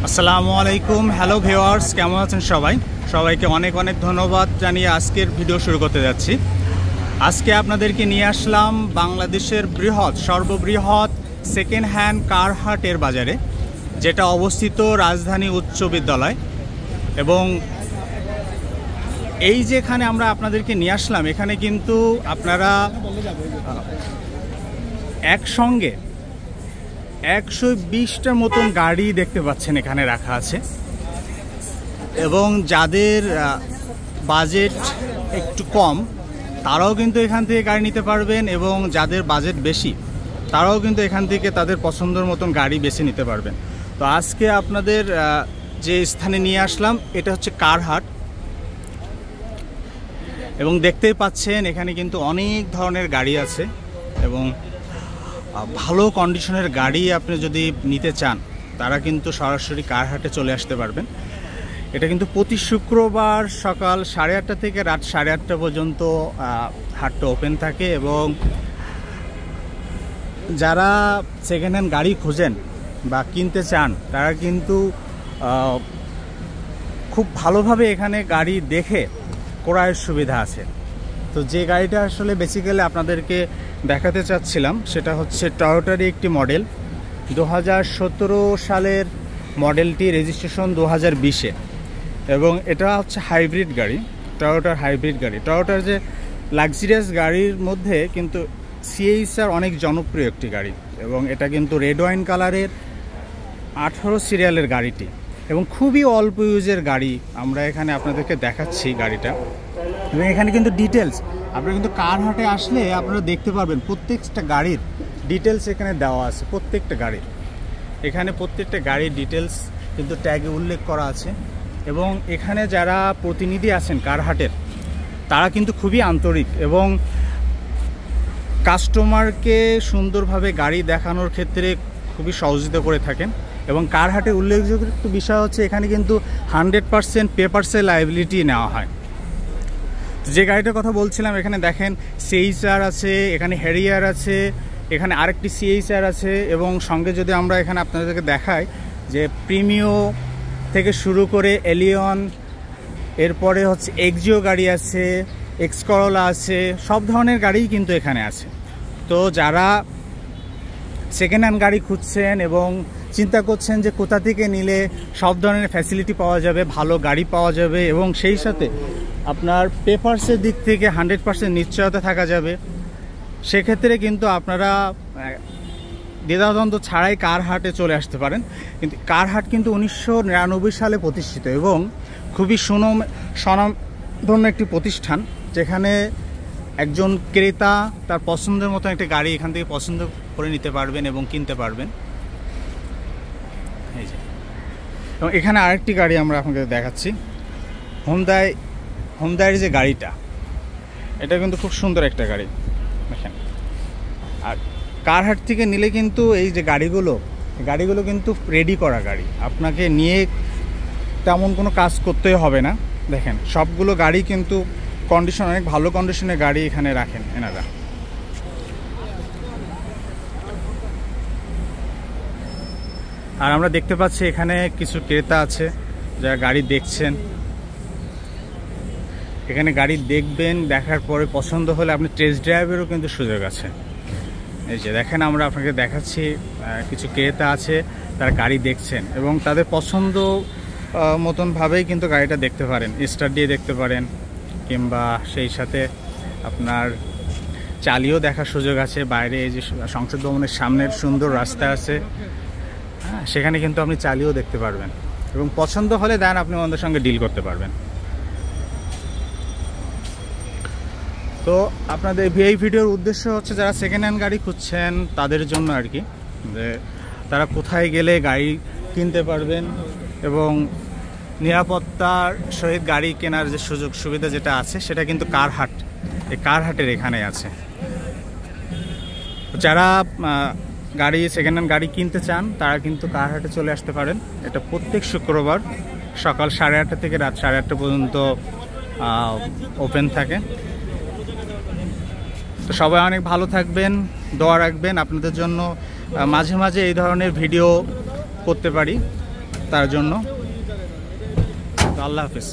আসসালামু আলাইকুম। Hello viewers, কেমন আছেন সবাই? সবাইকে অনেক অনেক ধন্যবাদ জানিয়ে আজকের ভিডিও শুরু করতে যাচ্ছি। আজকে আপনাদেরকে নিয়ে আসলাম বাংলাদেশের সর্ববৃহৎ সেকেন্ড হ্যান্ড কার হাটের বাজারে, যেটা অবস্থিত রাজধানী উচ্চ বিদ্যালয়। এবং এই যেখানে আমরা আপনাদেরকে নিয়ে আসলাম, এখানে কিন্তু আপনারা একসঙ্গে 120টার মতন গাড়ি দেখতে পাচ্ছেন এখানে রাখা আছে। এবং যাদের বাজেট একটু কম তারাও কিন্তু এখান থেকে গাড়ি নিতে পারবেন, এবং যাদের বাজেট বেশি তারাও কিন্তু এখান থেকে তাদের পছন্দের মতন গাড়ি বেছে নিতে পারবেন। তো আজকে আপনাদের যে স্থানে নিয়ে আসলাম এটা হচ্ছে কার হাট, এবং দেখতেই পাচ্ছেন এখানে কিন্তু অনেক ধরনের গাড়ি আছে। এবং ভালো কন্ডিশনের গাড়ি আপনি যদি নিতে চান তারা কিন্তু সরাসরি কার হাটে চলে আসতে পারবেন। এটা কিন্তু প্রতি শুক্রবার সকাল 8:30 থেকে রাত 8:30 পর্যন্ত হাটটা ওপেন থাকে। এবং যারা সেকেন্ড হ্যান্ড গাড়ি খোঁজেন বা কিনতে চান তারা কিন্তু খুব ভালোভাবে এখানে গাড়ি দেখে ক্রয়ের সুবিধা আছে। তো যে গাড়িটা আসলে বেসিক্যালি আপনাদেরকে দেখাতে চাচ্ছিলাম সেটা হচ্ছে টয়োটারই একটি মডেল, 2017 সালের মডেলটি, রেজিস্ট্রেশন 2020-এ। এবং এটা হচ্ছে হাইব্রিড গাড়ি, টয়োটার হাইব্রিড গাড়ি। টয়োটার যে লাক্সারিয়াস গাড়ির মধ্যে কিন্তু CHR অনেক জনপ্রিয় একটি গাড়ি, এবং এটা কিন্তু রেড ওয়াইন কালারের 18 সিরিয়ালের গাড়িটি, এবং খুবই অল্প ইউজের গাড়ি। আমরা এখানে আপনাদেরকে দেখাচ্ছি গাড়িটা, এবং এখানে কিন্তু ডিটেলস আপনারা কিন্তু কার হাটে আসলে আপনারা দেখতে পারবেন প্রত্যেকটা গাড়ির ডিটেলস এখানে দেওয়া আছে। প্রত্যেকটা গাড়ির এখানে প্রত্যেকটা গাড়ির ডিটেলস কিন্তু ট্যাগে উল্লেখ করা আছে। এবং এখানে যারা প্রতিনিধি আছেন কার হাটের তারা কিন্তু খুবই আন্তরিক এবং কাস্টমারকে সুন্দরভাবে গাড়ি দেখানোর ক্ষেত্রে খুবই সহযোগিতা করে থাকেন। এবং কার হাটে উল্লেখযোগ্য একটু বিষয় হচ্ছে এখানে কিন্তু 100% পেপারসে লায়াবিলিটি নেওয়া হয়। যে গাড়িটার কথা বলছিলাম এখানে দেখেন CHR আছে, এখানে হ্যারিয়ার আছে, এখানে আরেকটি CHR আছে, এবং সঙ্গে যদি আমরা এখানে আপনাদেরকে দেখাই যে প্রিমিও থেকে শুরু করে এলিয়ন, এরপরে হচ্ছে এক্সিও গাড়ি আছে, এক্স করোলা আছে, সব ধরনের গাড়িই কিন্তু এখানে আছে। তো যারা সেকেন্ড হ্যান্ড গাড়ি খুঁজছেন এবং চিন্তা করছেন যে কোথা থেকে নিলে সব ধরনের ফ্যাসিলিটি পাওয়া যাবে, ভালো গাড়ি পাওয়া যাবে, এবং সেই সাথে আপনার পেপারসের দিক থেকে 100% নিশ্চয়তা থাকা যাবে, সেক্ষেত্রে কিন্তু আপনারা দ্বিধাদ্বন্দ্ব ছাড়াই কার হাটে চলে আসতে পারেন। কিন্তু কার হাট কিন্তু 1999 সালে প্রতিষ্ঠিত এবং খুবই স্বনামধন্য একটি প্রতিষ্ঠান, যেখানে একজন ক্রেতা তার পছন্দের মতো একটা গাড়ি এখান থেকে পছন্দ করে নিতে পারবেন এবং কিনতে পারবেন। এই যে, এবং এখানে আরেকটি গাড়ি আমরা আপনাকে দেখাচ্ছি, হোন্ডাইয়ের যে গাড়িটা, এটা কিন্তু খুব সুন্দর একটা গাড়ি দেখেন। আর কার হাট থেকে নিলে কিন্তু এই যে গাড়িগুলো কিন্তু রেডি করা গাড়ি, আপনাকে নিয়ে তেমন কোনো কাজ করতেই হবে না। দেখেন সবগুলো গাড়ি কিন্তু কন্ডিশন, অনেক ভালো কন্ডিশনের গাড়ি এখানে রাখেন এনারা। আর আমরা দেখতে পাচ্ছি এখানে কিছু ক্রেতা আছে যারা গাড়ি দেখছেন। এখানে গাড়ি দেখবেন, দেখার পরে পছন্দ হলে আপনি টেস্ট ড্রাইভেরও কিন্তু সুযোগ আছে। এই যে দেখেন আমরা আপনাকে দেখাচ্ছি কিছু ক্রেতা আছে তারা গাড়ি দেখছেন, এবং তাদের পছন্দ মতনভাবেই কিন্তু গাড়িটা দেখতে পারেন, স্টার্ট দিয়ে দেখতে পারেন, কিংবা সেই সাথে আপনার চালিয়েও দেখার সুযোগ আছে। বাইরে এই যে সংসদ ভবনের সামনের সুন্দর রাস্তা আছে, হ্যাঁ, সেখানে কিন্তু আপনি চালিয়েও দেখতে পারবেন, এবং পছন্দ হলে দেন আপনি ওদের সঙ্গে ডিল করতে পারবেন। তো আপনাদের এই ভিডিওর উদ্দেশ্য হচ্ছে যারা সেকেন্ড হ্যান্ড গাড়ি খুঁজছেন তাদের জন্য আর কি, যে তারা কোথায় গেলে গাড়ি কিনতে পারবেন এবং নিরাপত্তার সহিত গাড়ি কেনার যে সুযোগ সুবিধা যেটা আছে সেটা কিন্তু কার হাট, এই কার হাটের এখানে আছে। যারা সেকেন্ড হ্যান্ড গাড়ি কিনতে চান তারা কিন্তু কার হাটে চলে আসতে পারেন। এটা প্রত্যেক শুক্রবার সকাল 8:30 থেকে রাত 8:30 পর্যন্ত ওপেন থাকে। তো সবাই অনেক ভালো থাকবেন, দোয়া রাখবেন আপনাদের জন্য মাঝে মাঝে এই ধরনের ভিডিও করতে পারি। তার জন্য। তো আল্লাহ হাফেজ।